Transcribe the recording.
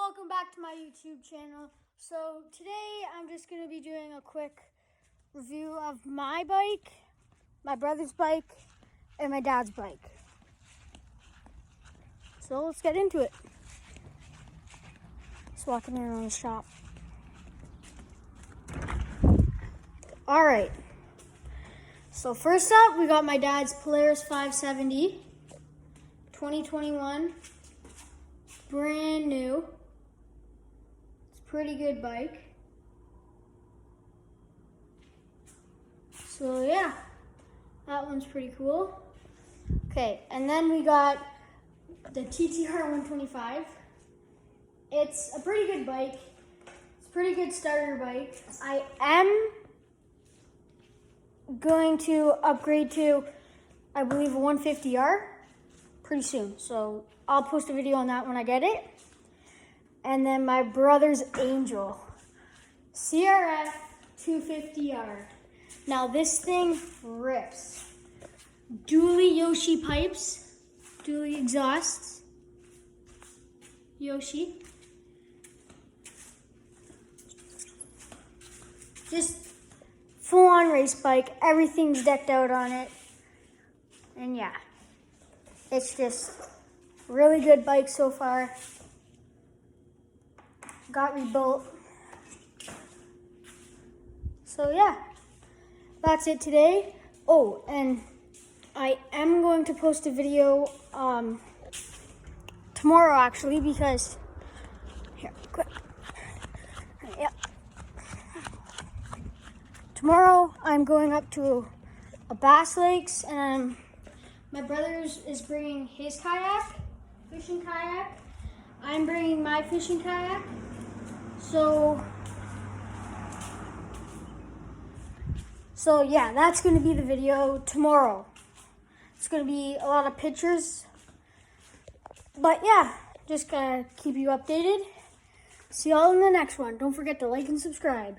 welcome back to my YouTube channel. So today I'm just going to be doing a quick review of my bike, my brother's bike, and my dad's bike. So let's get into it. Just walking in on the shop. Alright, so first up we got my dad's Polaris 570, 2021, brand new. It's a pretty good bike. So yeah, that one's pretty cool. Okay, and then we got the TTR 125. It's a pretty good bike. It's a pretty good starter bike. I am going to upgrade to, I believe, a 150R pretty soon. So I'll post a video on that when I get it. And then my brother's Angel CRF 250R. Now this thing rips. Dually Yoshi pipes, dually exhausts. Yoshi. Just full-on race bike. Everything's decked out on it. And yeah, it's just really good bike so far. Got rebuilt. So yeah, that's it today. Oh, and I am going to post a video tomorrow actually, because here, quick. Yep. Tomorrow I'm going up to a Bass Lakes, and my brother is bringing his kayak, fishing kayak. I'm bringing my fishing kayak. So yeah, that's going to be the video tomorrow. It's going to be a lot of pictures. But yeah, just gotta keep you updated. See y'all in the next one. Don't forget to like and subscribe.